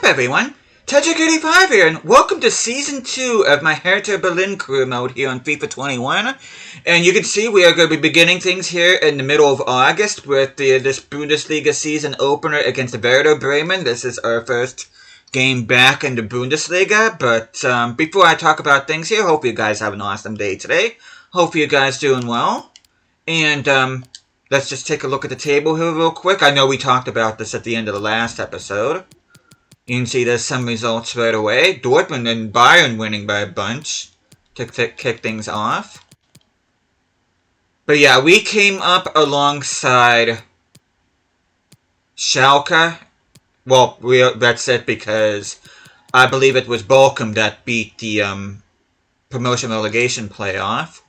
up, everyone? Tedrick85 here, and welcome to Season 2 of my Hertha Berlin career mode here on FIFA 21. And you can see we are going to be beginning things here in the middle of August with this Bundesliga season opener against Werder Bremen. This is our first game back in the Bundesliga, but before I talk about things here, hope you guys have an awesome day today. Hope you guys doing well. And let's just take a look at the table here real quick. I know we talked about this at the end of the last episode. You can see there's some results right away. Dortmund and Bayern winning by a bunch to kick things off. But yeah, we came up alongside Schalke. Well, that's it because I believe it was Bochum that beat the promotion relegation playoff.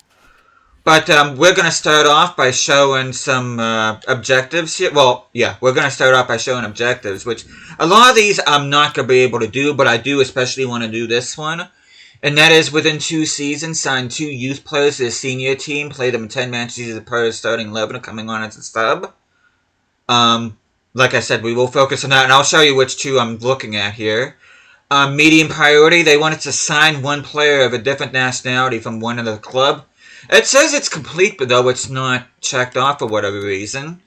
But we're going to start off by showing some objectives here. Well, yeah, we're going to start off by showing objectives, which a lot of these I'm not going to be able to do, but I do especially want to do this one. And that is within 2 seasons, sign 2 youth players to the senior team, play them in 10 matches as a part of the starting 11 coming on as a sub. Like I said, we will focus on that, and I'll show you which 2 I'm looking at here. Medium priority, they wanted to sign 1 player of a different nationality from one of the club. It says it's complete, but though it's not checked off for whatever reason.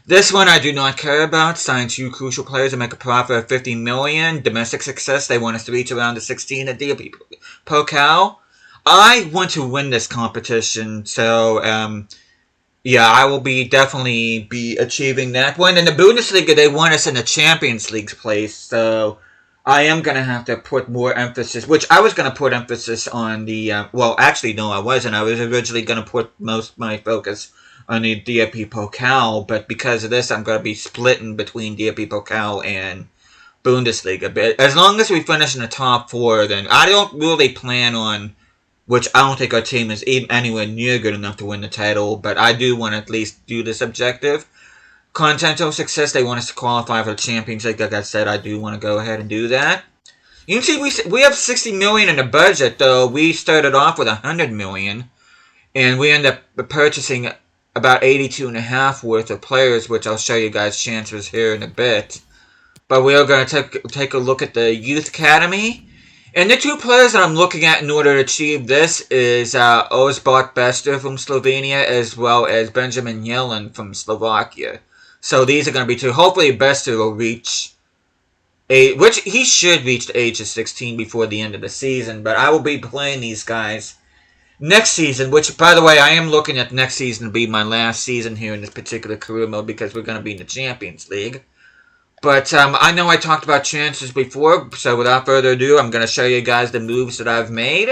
This one I do not care about. Sign 2 crucial players to make a profit of 50 million. Domestic success, they want us to reach around the 16 at DFB Pokal. I want to win this competition, so yeah, I will definitely be achieving that one. In the Bundesliga, they want us in the Champions League place, so I am going to have to put more emphasis, which I was going to put emphasis on the, well, actually, no, I wasn't. I was originally going to put most of my focus on the DFB Pokal, but because of this, I'm going to be splitting between DFB Pokal and Bundesliga. But as long as we finish in the top 4, then I don't really plan on, which I don't think our team is even anywhere near good enough to win the title, but I do want to at least do this objective. Continental success, they want us to qualify for the Champions League. Like I said, I do want to go ahead and do that. You can see we have 60 million in the budget, though. We started off with 100 million, and we end up purchasing about 82.5 worth of players, which I'll show you guys chances here in a bit. But we are going to take a look at the Youth Academy. And the 2 players that I'm looking at in order to achieve this is Ozbot Bester from Slovenia, as well as Benjamin Yellen from Slovakia. So these are going to be 2. Hopefully Bester will reach which he should reach the age of 16 before the end of the season. But I will be playing these guys next season, which, by the way, I am looking at next season to be my last season here in this particular career mode because we're going to be in the Champions League. But I know I talked about chances before, so without further ado, I'm going to show you guys the moves that I've made.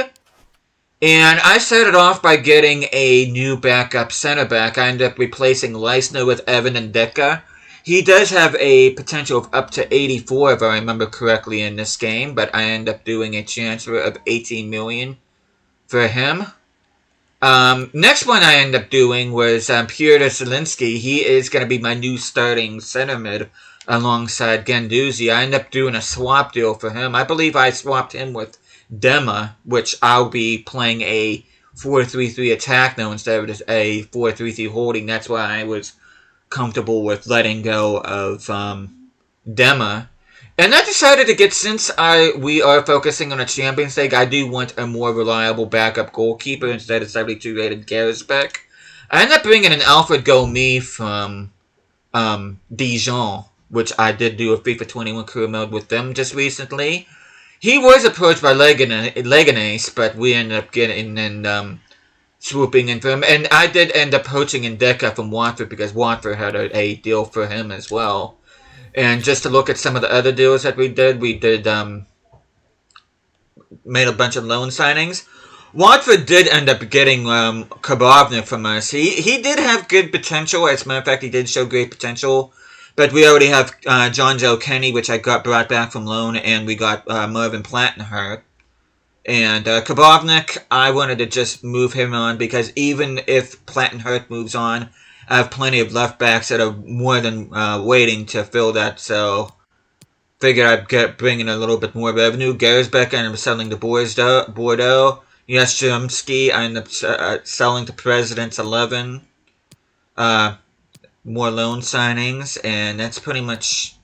And I started off by getting a new backup center back. I ended up replacing Leisner with Evan and Deca. He does have a potential of up to 84, if I remember correctly, in this game, but I ended up doing a transfer of 18 million for him. Next one I ended up doing was Pyotr Zielinski. He is going to be my new starting center mid alongside Guendouzi. I ended up doing a swap deal for him. I believe I swapped him with Dema, which I'll be playing a 4-3-3 attack now instead of just a 4-3-3 holding. That's why I was comfortable with letting go of Dema. And I decided to get, since we are focusing on a Champions League, I do want a more reliable backup goalkeeper instead of 72 rated Gersbeck. I ended up bringing in Alfred Gomi from Dijon, which I did do a FIFA 21 career mode with them just recently. He was approached by Leganés, but we ended up getting and swooping in for him. And I did end up poaching in Deca from Watford because Watford had a deal for him as well. And just to look at some of the other deals that we did made a bunch of loan signings. Watford did end up getting Karbovnik from us. He did have good potential. As a matter of fact, he did show great potential. But we already have John Joe Kenny, which I got brought back from loan, and we got Mervyn Plattenhardt. And Karbovnik, I wanted to just move him on because even if Plattenhardt moves on, I have plenty of left backs that are more than waiting to fill that. So figured I'd bring in a little bit more revenue. Gersbeck, I ended up selling to Bordeaux. Jastrzębski, I ended up selling to Presidents 11. More loan signings, and that's pretty much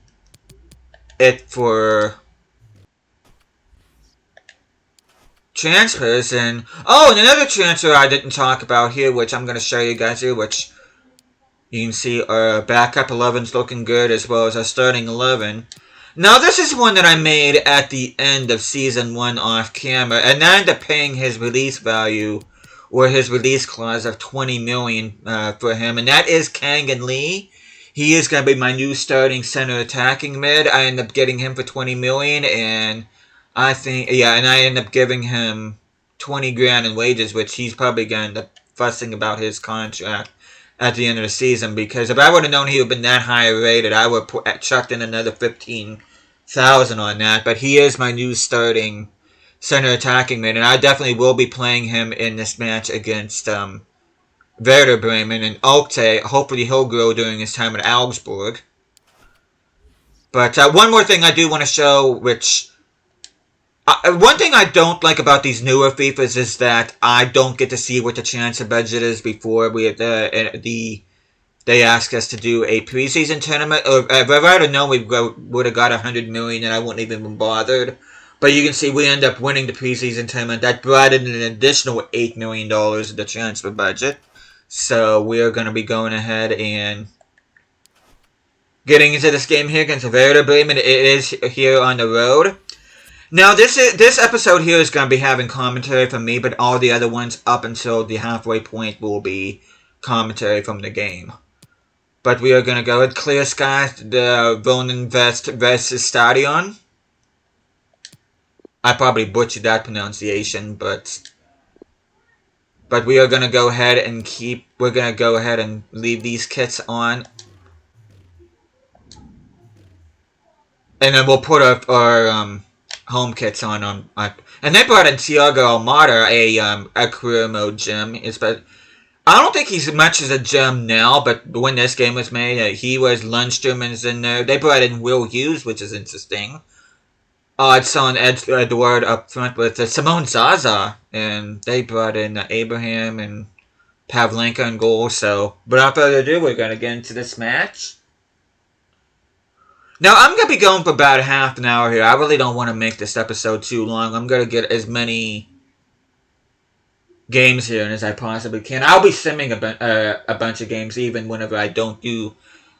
it for transfers. And another transfer I didn't talk about here, which I'm going to show you guys here, which you can see our backup 11's looking good, as well as our starting 11. Now, this is one that I made at the end of Season 1 off camera, and I ended up paying his release value, or his release clause of $20 million for him, and that is Kangan Lee. He is going to be my new starting center attacking mid. I ended up getting him for $20 million, and I ended up giving him 20 grand in wages, which he's probably going to end up fussing about his contract at the end of the season, because if I would have known he would have been that high rated, I would have chucked in another 15,000 on that. But he is my new starting center attacking mid, and I definitely will be playing him in this match against Werder Bremen, and Okte. Hopefully he'll grow during his time at Augsburg. But one more thing I do want to show, which one thing I don't like about these newer FIFAs is that I don't get to see what the transfer budget is before they ask us to do a preseason tournament. Or if I'd have known we would have got 100 million, and I wouldn't even been bothered. But you can see we end up winning the preseason tournament. That brought in an additional $8 million of the transfer budget. So we are going to be going ahead and getting into this game here against Werder Bremen. It is here on the road. Now, this episode here is going to be having commentary from me, but all the other ones up until the halfway point will be commentary from the game. But we are going to go with Clear Sky, the Wohnen West versus Stadion. I probably butchered that pronunciation, but we are going to go ahead and leave these kits on. And then we'll put our home kits on. And they brought in Thiago Almada, a career mode gem. I don't think he's much as a gem now, but when this game was made, he was Lundstrom is in there. They brought in Will Hughes, which is interesting. It's on Edward up front with Simone Zaza, and they brought in Abraham and Pavlenka in goal. So, without further ado, we're going to get into this match. Now, I'm going to be going for about half an hour here. I really don't want to make this episode too long. I'm going to get as many games here as I possibly can. I'll be simming a bunch of games even whenever I don't do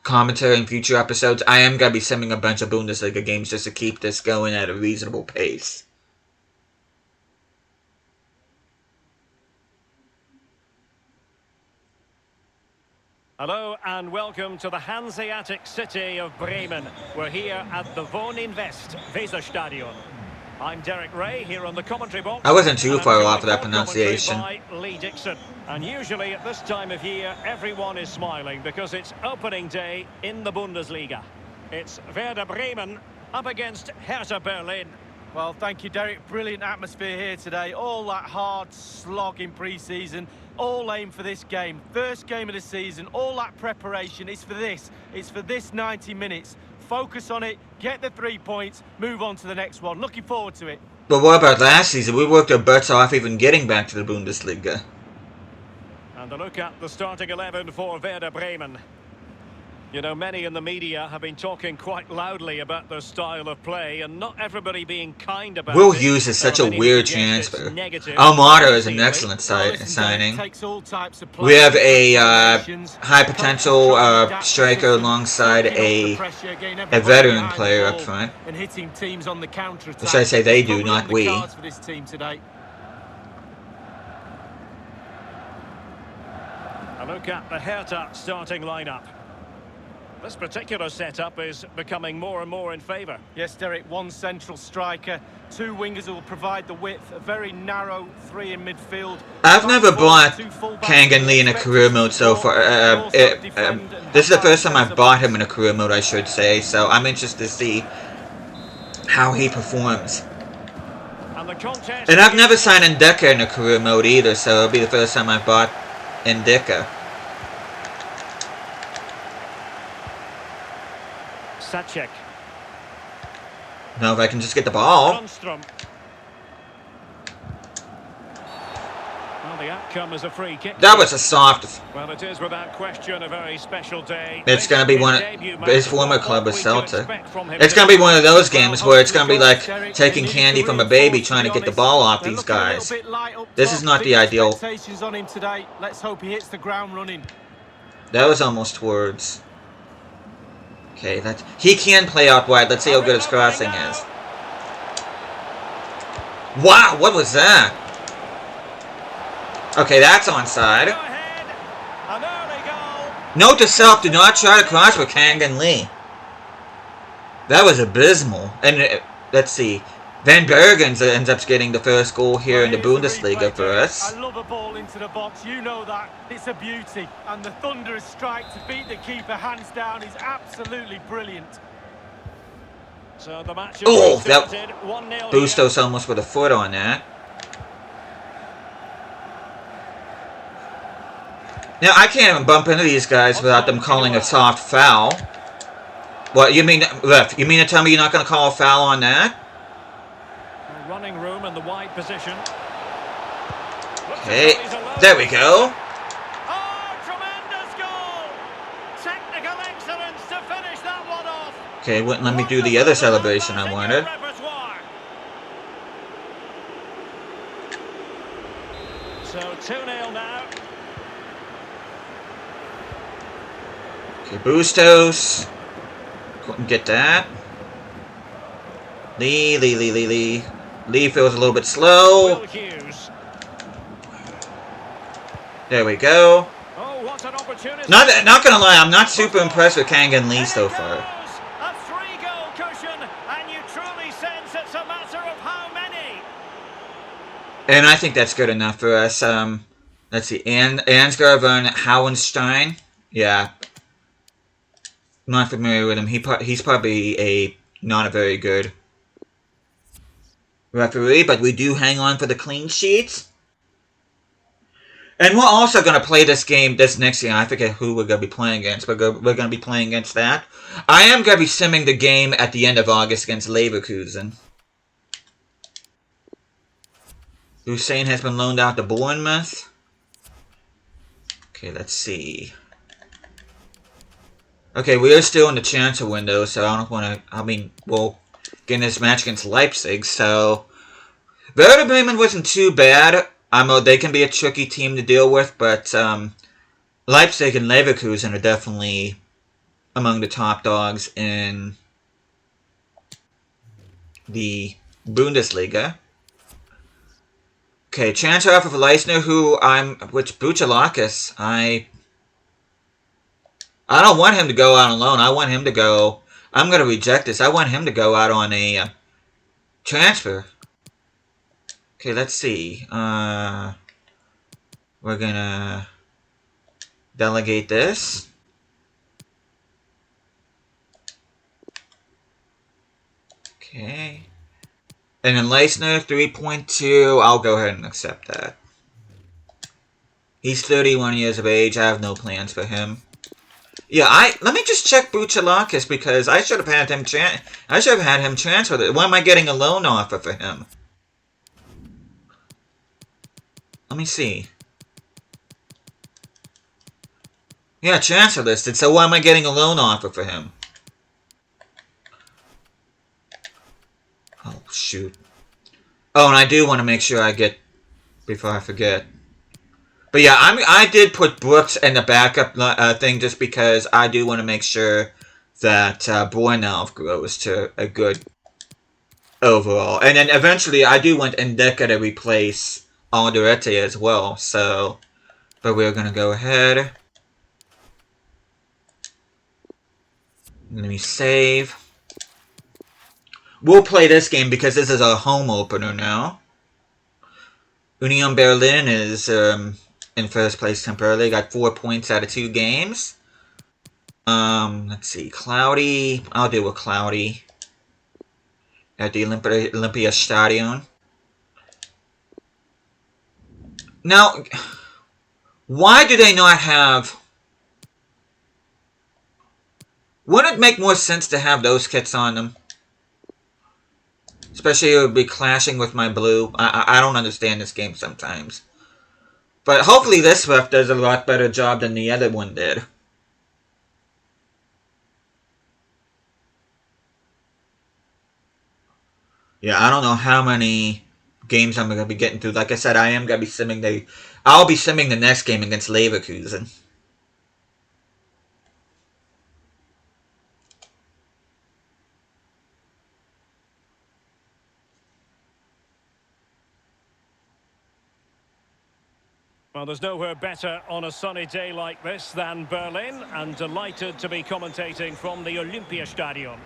commentary in future episodes. I am going to be simming a bunch of Bundesliga games just to keep this going at a reasonable pace. Hello and welcome to the Hanseatic city of Bremen. We're here at the Wohnen West Weserstadion. I'm Derek Ray here on the commentary box. I wasn't too far off of that pronunciation. By Lee Dixon. And usually at this time of year, everyone is smiling because it's opening day in the Bundesliga. It's Werder Bremen up against Hertha Berlin. Well, thank you, Derek. Brilliant atmosphere here today. All that hard slog in pre-season. All aim for this game. First game of the season. All that preparation is for this. It's for this 90 minutes. Focus on it. Get the 3 points. Move on to the next one. Looking forward to it. But what about last season? We worked our butts off even getting back to the Bundesliga. And a look at the starting 11 for Werder Bremen. You know, many in the media have been talking quite loudly about their style of play, and not everybody being kind about Will it. Hughes is such a weird transfer. Negative. Almada is an excellent signing. We have a high potential striker alongside a veteran player up front. Or should I say they do, not we. A look at the Hertha starting lineup. This particular setup is becoming more and more in favour. Yes, Derek, one central striker, two wingers who will provide the width, a very narrow three in midfield. I've never bought Kangan Lee in a career mode so far. This is the first time I've bought him in a career mode, I should say, so I'm interested to see how he performs. And I've never signed Ndeka in a career mode either, so it'll be the first time I've bought Ndeka. Sacek. Now if I can just get the ball. Well, the outcome is a free kick. That was a soft. Well, it is without question a very special day. It's This, gonna be his one debut of his match. former What club ought was we to Celtic. expect from him It's gonna be one of those Well, games where it's gonna be like Derek, they taking needed candy to from a baby reinforce, trying to be get the honest. ball off They're these looking a little guys. bit light up This top. is not Big the ideal. expectations on him today. Let's hope he hits the ground running. That was almost towards. Okay, that he can play out wide. Let's see how good his crossing is. Wow, what was that? Okay, that's onside. Go ahead. An early goal. Note to self: do not try to cross with Kangan Lee. That was abysmal. And let's see, Van Bergen ends up getting the first goal here in the Bundesliga for us. I love a ball into the box. You know that. It's a beauty. And the thunderous strike to beat the keeper hands down is absolutely brilliant. So the match Oh, is that started. 1-0 Bustos almost with a foot on that. Now, I can't even bump into these guys without them calling a soft foul. What, you mean, Ref, you mean to tell me you're not going to call a foul on that? Running room in the wide position. Okay, there we go. Oh, tremendous goal! Technical excellence to finish that one off. Okay, wouldn't let me do the other celebration I wanted. So 2-0 now. Okay, Bustos. Couldn't get that. Lee. Lee feels a little bit slow. Will Hughes. There we go. Oh, what an opportunity. Not gonna lie, I'm not super impressed with Kangan Lee so far. A 3-goal cushion, and you truly sense it's a matter of how many. And I think that's good enough for us. Let's see, Ansgar von Hauenstein. Yeah. Not familiar with him. He's probably not a very good referee, but we do hang on for the clean sheets. And we're also going to play this game this next game. I forget who we're going to be playing against. We're going to be playing against that. I am going to be simming the game at the end of August against Leverkusen. Hussein has been loaned out to Bournemouth. Okay, let's see. Okay, we are still in the transfer window, so I don't want to... I mean, we'll get in this match against Leipzig, so... Werder Bremen wasn't too bad. I know they can be a tricky team to deal with, but Leipzig and Leverkusen are definitely among the top dogs in the Bundesliga. Okay, transfer offer for Leisner, which Buchalakis, I don't want him to go out on loan. I want him to go, I'm going to reject this. I want him to go out on a transfer. Okay, let's see. We're going to delegate this. Okay. And then Leisner, 3.2. I'll go ahead and accept that. He's 31 years of age. I have no plans for him. Yeah, let me just check Buchalakis because I should have had him transferred. Why am I getting a loan offer for him? Let me see. Yeah, transfer listed. So why am I getting a loan offer for him? Oh, shoot. Oh, and I do want to make sure I get... Before I forget. But yeah, I did put Brooks in the backup thing just because I do want to make sure that Bornelv grows to a good overall. And then eventually I do want Ndeka to replace Alderete as well. So, but we're going to go ahead. Let me save. We'll play this game because this is a home opener now. Union Berlin is in first place temporarily. Got 4 points out of 2 games. Let's see. Cloudy. I'll do a Cloudy. At the Olympia Stadion. Now, why do they not have... Wouldn't it make more sense to have those kits on them? Especially it would be clashing with my blue. I don't understand this game sometimes. But hopefully this ref does a lot better job than the other one did. Yeah, I don't know how many games I'm gonna be getting through. Like I said, I am gonna be simming the. I'll be simming the next game against Leverkusen. Well, there's nowhere better on a sunny day like this than Berlin, and delighted to be commentating from the Olympiastadion.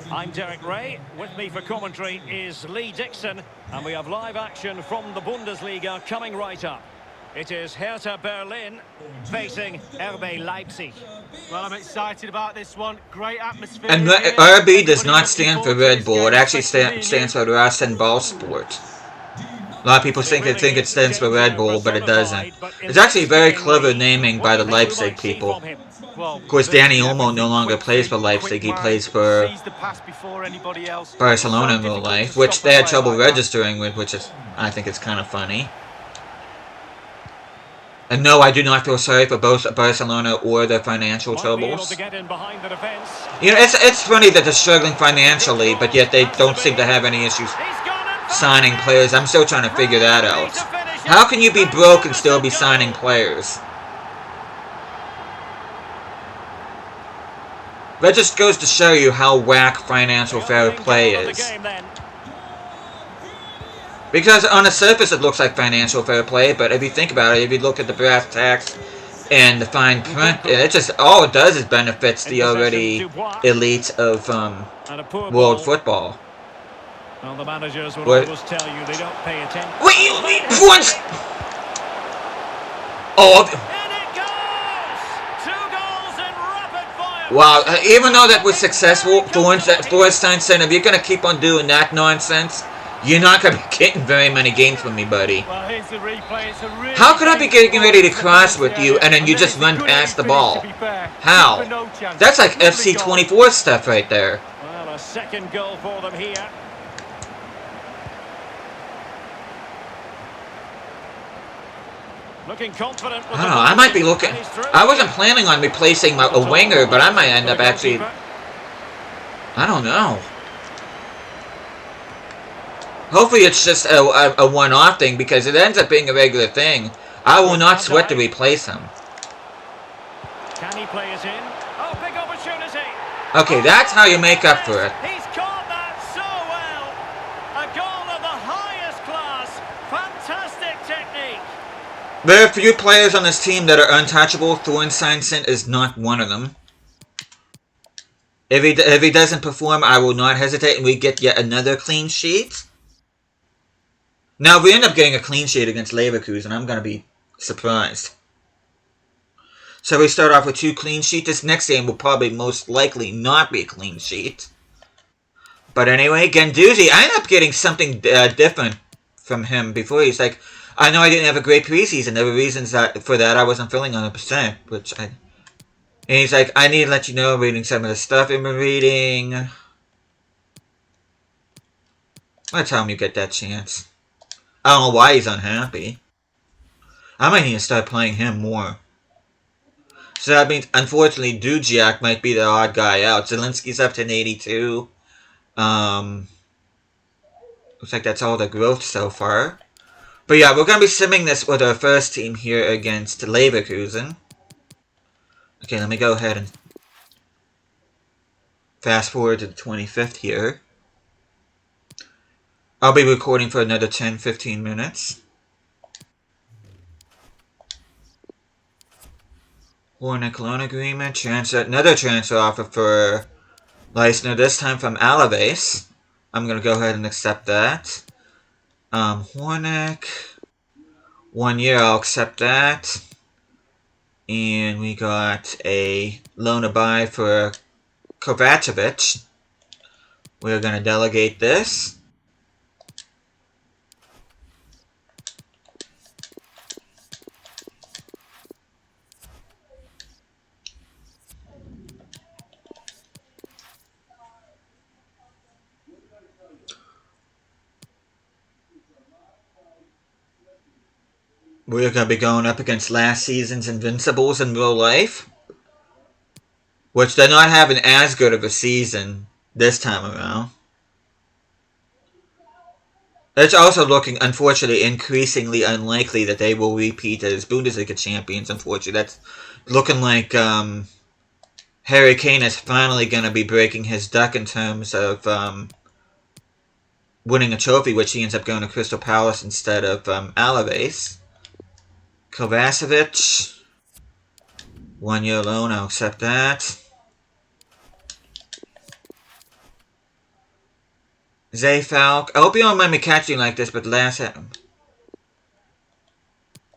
I'm Derek Ray. With me for commentary is Lee Dixon, and we have live action from the Bundesliga coming right up. It is Hertha Berlin facing RB Leipzig. Well, I'm excited about this one. Great atmosphere. And here. RB does Everybody not looking stand for forward to Red this Bull. It game, actually especially me and stands you. for Rasenball Sport. A lot of people think it Is stands for Red danger Bull, but it doesn't. personified, but in It's actually this very game, clever Lee, naming what by do you the think we Leipzig might see people. from him? Well, Of course, Danny virtually Olmo no everything. longer Quick plays for thinking, Leipzig. quick He mind, plays for sees the pass before anybody else. Barcelona So in real difficult to life, stop which a they had player trouble like that. registering with, which is, I think it's kind of funny. And no, I do not feel sorry for both Barcelona or their financial Might be able troubles. to get in behind the defence. You know, it's funny that they're struggling Good financially, but cross, yet they has to don't be. seem to have any issues He's gone in for the signing players. I'm still trying to figure that Brilliantly out. to finish How it. can you be broke and still be Magnificent signing goal. players? That just goes to show you how whack financial The fair opening play goal of the is. game then. Because on the surface it looks like financial fair play, but if you think about it, if you look at the brass tacks and the fine print, it just all it does is benefits In the possession, already Dubois. elite of And a poor world ball. football. Well, the managers will What? always tell you they don't pay attention. Wait, once. Oh, In it goes! 2 goals in rapid fire. wow! Even though that was successful, Very comfortable. Thornstein said, if you're gonna keep on doing that nonsense, you're not gonna be getting very many games from me, buddy. Well, here's the replay. It's a really How could I be dangerous getting ready to ball in the cross with penalty you area. and then you then just it's a run good past the finish, ball? to be fair. How? Keeper no chance. That's like Lovely goal. FC24 stuff right there. Well, a second goal for them here. Looking confident with I don't know, I might be looking... And he's through. I wasn't planning on replacing a winger, but I might end up actually... I don't know. Hopefully it's just a one-off thing, because it ends up being a regular thing. I will not sweat to replace him. Can he play it in? Oh, big opportunity. Okay, that's how you make up for it. He's caught that so well. A goal of the highest class. Fantastic technique. There are a few players on this team that are untouchable. Thornstein is not one of them. If he doesn't perform, I will not hesitate, and we get yet another clean sheet. Now, if we end up getting a clean sheet against Leverkusen, I'm going to be surprised. So we start off with 2 clean sheets. This next game will probably most likely not be a clean sheet. But anyway, Guendouzi, I ended up getting something different from him before. He's like, I know I didn't have a great preseason. There were reasons for that I wasn't feeling 100%, and he's like, I need to let you know I'm reading some of the stuff I've been reading. Let's tell him you get that chance. I don't know why he's unhappy. I might need to start playing him more. So that means, unfortunately, Dujiak might be the odd guy out. Zelinski's up to an 82. Looks like that's all the growth so far. But yeah, we're going to be simming this with our first team here against Leverkusen. Okay, let me go ahead and fast forward to the 25th here. I'll be recording for another 10-15 minutes. Warner loan agreement, another transfer offer for Leisner, this time from Alaves. I'm going to go ahead and accept that. Hornick, 1 year, I'll accept that. And we got a loan to buy for Kovacevic. We're going to delegate this. We're going to be going up against last season's Invincibles in real life, which they're not having as good of a season this time around. It's also looking, unfortunately, increasingly unlikely that they will repeat as Bundesliga champions, unfortunately. That's looking like Harry Kane is finally going to be breaking his duck in terms of winning a trophy, which he ends up going to Crystal Palace instead of Alaves. Kovacevic, 1 year loan, I'll accept that. Zay Falk, I hope you don't mind me catching like this, but last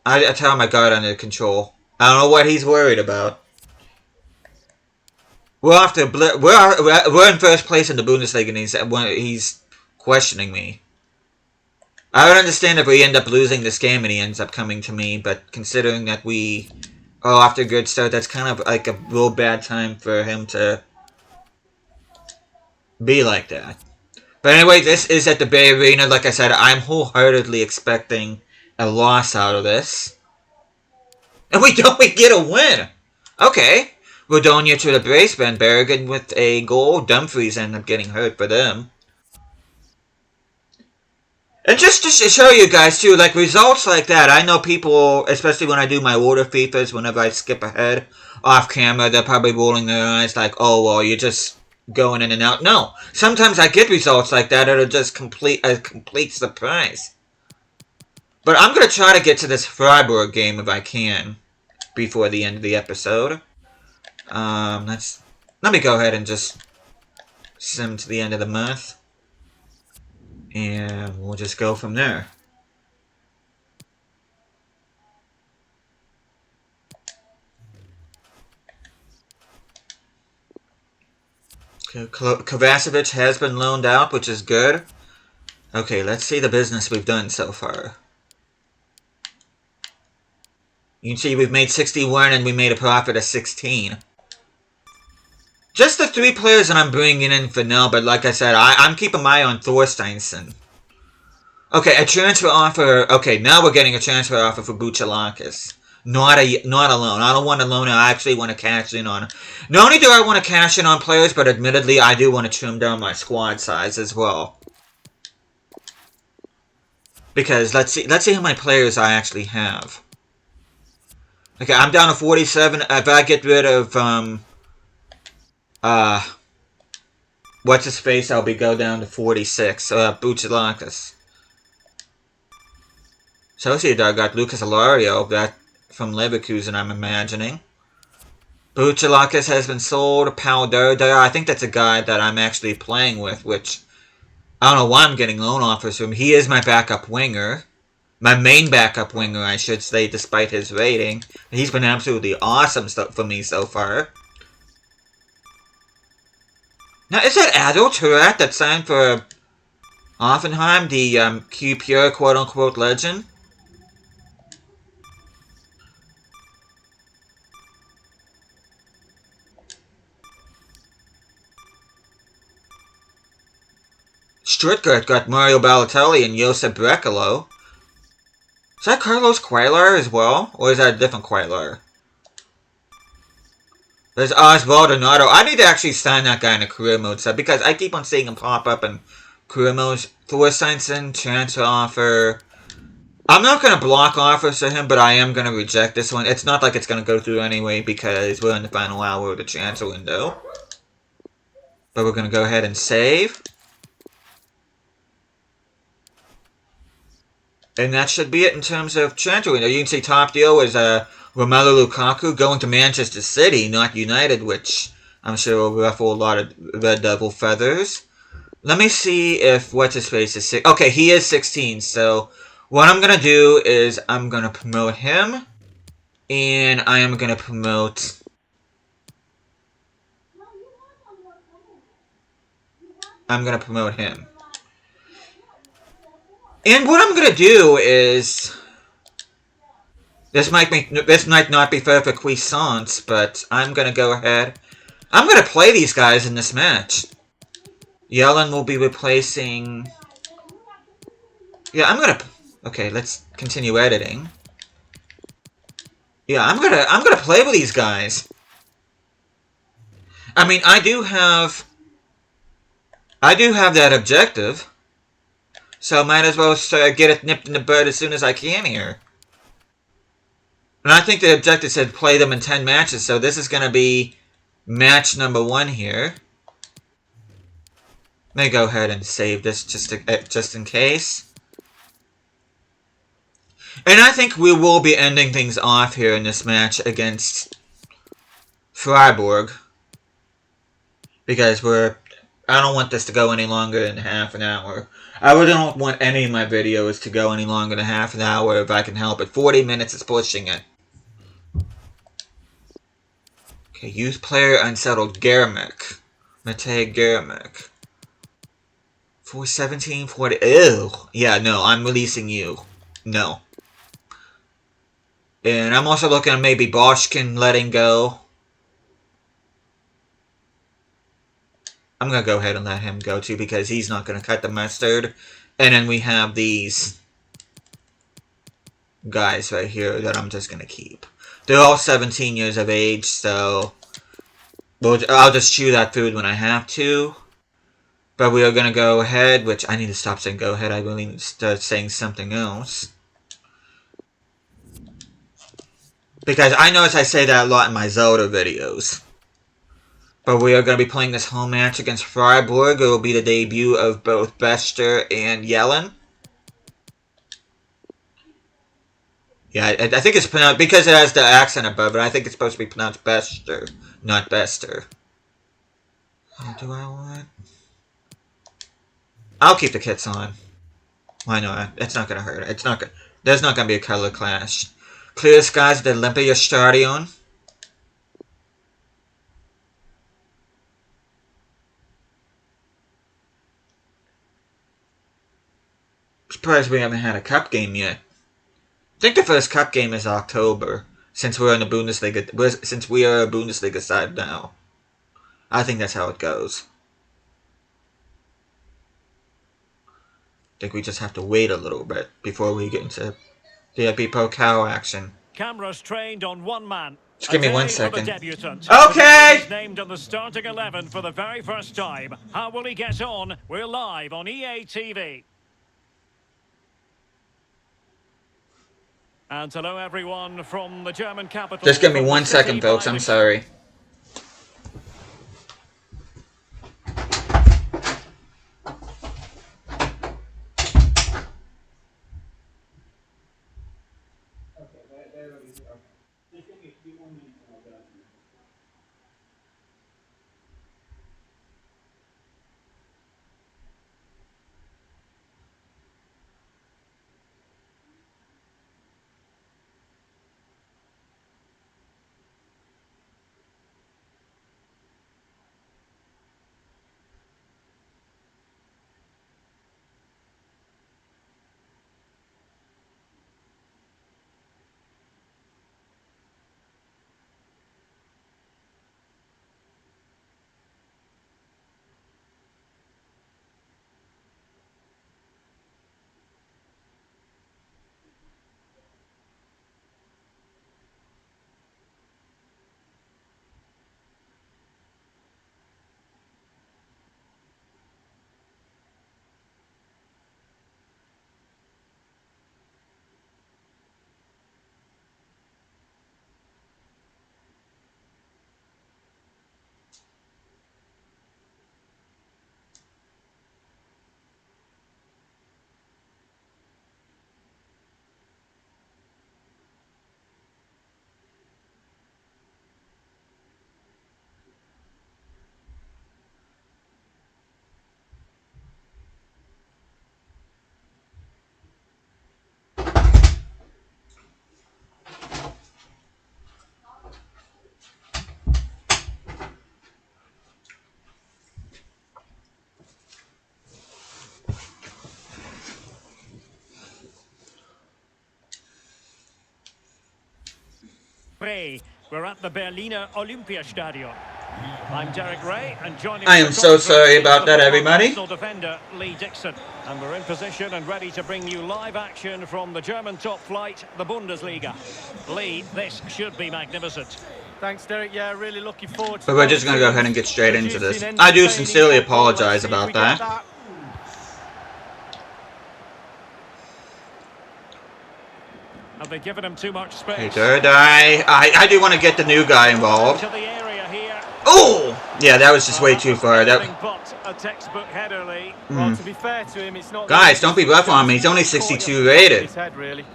I tell my guard under control. I don't know what he's worried about. We're off to we're in first place in the Bundesliga, and he's questioning me. I would understand if we end up losing this game and he ends up coming to me, but considering that we are off to a good start, that's kind of like a real bad time for him to be like that. But anyway, this is at the Bay Arena. Like I said, I'm wholeheartedly expecting a loss out of this. And we get a win! Okay. Rodonia to the brace, Van Bergen with a goal. Dumfries ended up getting hurt for them. And just to show you guys too, like results like that, I know people, especially when I do my older FIFAs, whenever I skip ahead off camera, they're probably rolling their eyes like, oh, well, you're just going in and out. No, sometimes I get results like that that are just a complete surprise. But I'm going to try to get to this Freiburg game if I can before the end of the episode. Let me go ahead and just sim to the end of the month. And we'll just go from there. Okay, Kovacevic has been loaned out, which is good. Okay, let's see the business we've done so far. You can see we've made 61 and we made a profit of 16. Just the 3 players that I'm bringing in for now, but like I said, I'm keeping my eye on Thorsteinsson. Okay, a transfer offer. Okay, now we're getting a transfer offer for Buchalakis. Not a loan. I don't want a loan. I actually want to cash in on. Not only do I want to cash in on players, but admittedly, I do want to trim down my squad size as well. Because let's see how many players I actually have. Okay, I'm down to 47. If I get rid of what's his face, I'll go down to 46. Buchalakis. Sociedad got Lucas Alario, that from Leverkusen, I'm imagining. Buchalakis has been sold. Pau Dardar, I think that's a guy that I'm actually playing with, which I don't know why I'm getting loan offers from him. He is my backup winger. My main backup winger, I should say, despite his rating. He's been absolutely awesome for me so far. Now, is that Adel Tourette that signed for Hoffenheim, the Q-Pure quote-unquote legend? Stuttgart got Mario Balotelli and Josep Brekalo. Is that Carlos Quailar as well? Or is that a different Quailar? There's Osvaldo Nato. I need to actually sign that guy in a career mode sub because I keep on seeing him pop up in career modes. Thorsteinsson, transfer offer. I'm not going to block offers to him, but I am going to reject this one. It's not like it's going to go through anyway because we're in the final hour of the transfer window. But we're going to go ahead and save. And that should be it in terms of transfer window. You can see top deal is Romelu Lukaku going to Manchester City, not United, which I'm sure will ruffle a lot of Red Devil feathers. Let me see if what's-his-face is 6. Okay, he is 16, so what I'm going to do is I'm going to promote him, and I am going to promote... him. And what I'm going to do is... This might not be fair for Cuisance, but I'm going to go ahead. I'm going to play these guys in this match. Yellen will be replacing... Yeah, I'm going to... Okay, let's continue editing. Yeah, I'm gonna play with these guys. I mean, I do have that objective, so I might as well get it nipped in the bud as soon as I can here. And I think the objective said play them in 10 matches, so this is gonna be match number 1 here. Let me go ahead and save this just in case. And I think we will be ending things off here in this match against Freiburg. Because I don't want this to go any longer than half an hour. I really don't want any of my videos to go any longer than half an hour if I can help it. 40 minutes is pushing it. Okay, youth player unsettled Germick. Matej Germick. 417, 40. Ew. Yeah, no, I'm releasing you. No. And I'm also looking at maybe Boschkin letting go. I'm going to go ahead and let him go too because he's not going to cut the mustard. And then we have these guys right here that I'm just going to keep. They're all 17 years of age, so I'll just chew that food when I have to. But we are going to go ahead, which I need to stop saying go ahead. I really need to start saying something else. Because I notice I say that a lot in my Zelda videos. But we are going to be playing this home match against Freiburg. It will be the debut of both Bester and Yellen. Yeah, I think it's pronounced, because it has the accent above it, I think it's supposed to be pronounced Bester, not Bester. What do I want? I'll keep the kits on. Why not? It's not going to hurt. There's not going to be a color clash. Clear skies at the Olympia Stadion. Surprised we haven't had a cup game yet. I think the first cup game is October, since we're in the Bundesliga. Since we are a Bundesliga side now, I think that's how it goes. I think we just have to wait a little bit before we get into DFB Pokal action. Cameras trained on one man. Just give me 1 For the second. debutant. Okay! He's named on the starting 11 for the very first time. How will he get on? We're live on EA TV. And hello everyone from the German capital. Just give me 1 second, folks. I'm sorry. We're at the Berliner Olympiastadion. I'm Derek Ray, and joining I me am for so commentary sorry is about the that, former everybody. Arsenal defender Lee Dixon. And we're in position and ready to bring you live action from the German top flight, the Bundesliga. Lee, this should be magnificent. Thanks, Derek. Yeah, really looking forward to But we're both just going to go ahead teams and get straight into producing this. I do entertaining sincerely football. Let's apologize see if we about get that. Have they given him too much space? Hey, third I do want to get the new guy involved. To the area here. Oh! Yeah, that was just way That too was far. anything but a textbook header, Lee. Well, to be fair to him, it's not. Guys, don't be rough on me. He's only Caught you 62 on the top of rated. his head, really.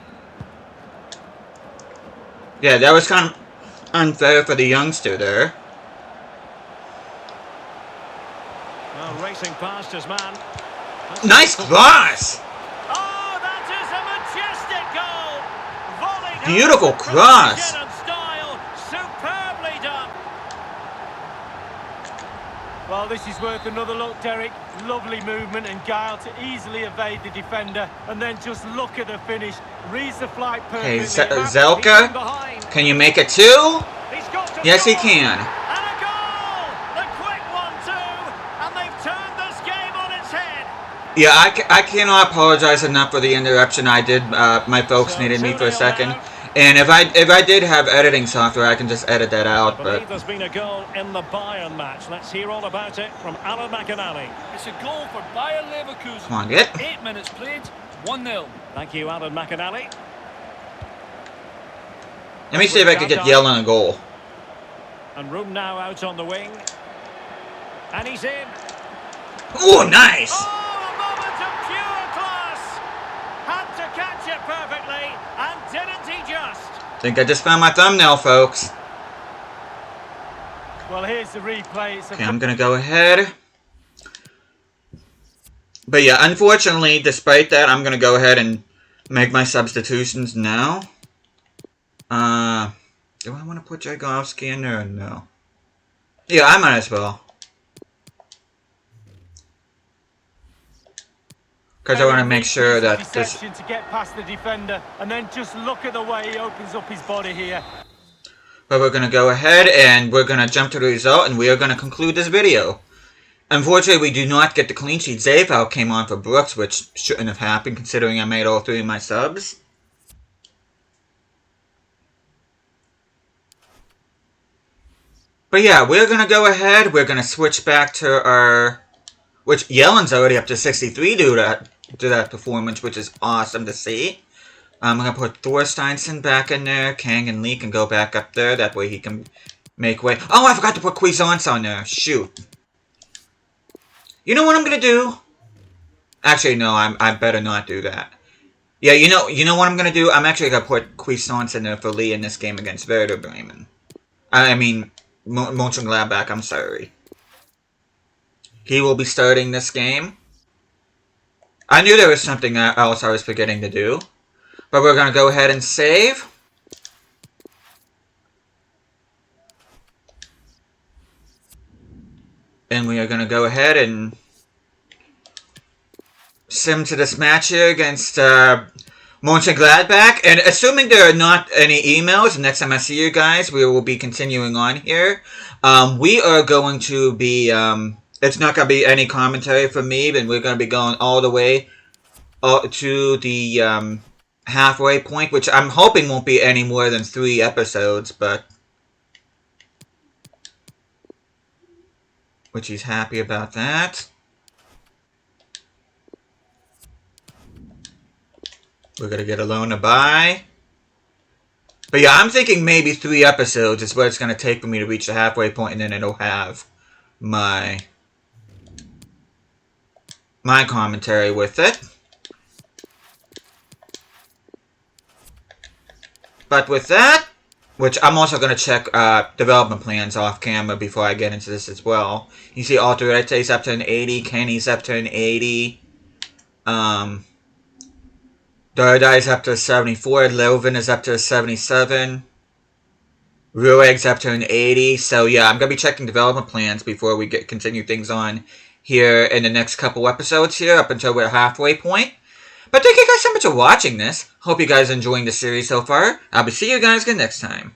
Yeah, that was kind of unfair for the youngster there. Well, racing past his man. Nice cross! Oh, that is a majestic goal! Volleyed Beautiful home with cross. precision and style. Superbly done. Well, this is worth another look, Derek. Lovely movement and guile to easily evade the defender. And then just look at the finish. Reads the flight perfectly. Hey, Zelka, can you make it two? Yes, he can. And a goal! The quick 1-2, and they've turned this game on its head. Yeah, I cannot apologize enough for the interruption I did. My folks needed me for a second. And if I did have editing software, I can just edit that out. I believe there's been a goal in the Bayern match. Let's hear all about it from Alan McAnally. It's a goal for Bayer Leverkusen. Come on, get. 8 minutes played, 1-0. Thank you, Alan McAnally. Let me see if I could get Yell on a goal. And room now out on the wing. And he's in. Oh, nice! Oh, a moment of pure class! Had to catch it perfectly, and didn't he just? Think I just found my thumbnail, folks. Well, here's the replay. Okay, I'm gonna go ahead. But yeah, unfortunately, despite that, I'm gonna go ahead and make my substitutions now. Do I want to put Jagovsky in there or no? Yeah, I might as well. Because I want to make sure that this... to get past the defender, and then just look at the way he opens up his body here. But we're going to go ahead and we're going to jump to the result and we are going to conclude this video. Unfortunately, we do not get the clean sheet. Zayfel came on for Brooks, which shouldn't have happened considering I made all three of my subs. But yeah, we're going to go ahead. We're going to switch back to our... Which, Yellen's already up to 63 due to that performance, which is awesome to see. I'm going to put Thorsteinson back in there. Kang and Lee can go back up there. That way he can make way. Oh, I forgot to put Cuisance on there. Shoot. You know what I'm going to do? Actually, no, I better not do that. Yeah, you know what I'm going to do? I'm actually going to put Cuisance in there for Lee in this game against Werder Bremen. I mean... Mönchengladbach, I'm sorry. He will be starting this game. I knew there was something else I was forgetting to do. But we're going to go ahead and save. And we are going to go ahead and sim to this match here against Mönchengladbach, and assuming there are not any emails, next time I see you guys, we will be continuing on here. We are going to be, it's not going to be any commentary from me, but we're going to be going all the way to the halfway point, which I'm hoping won't be any more than 3 episodes, but... Which he's happy about that. We're going to get a loan to buy. But yeah, I'm thinking maybe 3 episodes is what it's going to take for me to reach the halfway point, and then it'll have my commentary with it. But with that, which I'm also going to check development plans off camera before I get into this as well. You see Alturete's up to an 80, Kenny's up to an 80. Dardai's up to a 74, Leuven is up to a 77, Rueg's up to an 80, so yeah, I'm going to be checking development plans before we continue things on here in the next couple episodes here, up until we're halfway point. But thank you guys so much for watching this. Hope you guys are enjoying the series so far. I'll be seeing you guys again next time.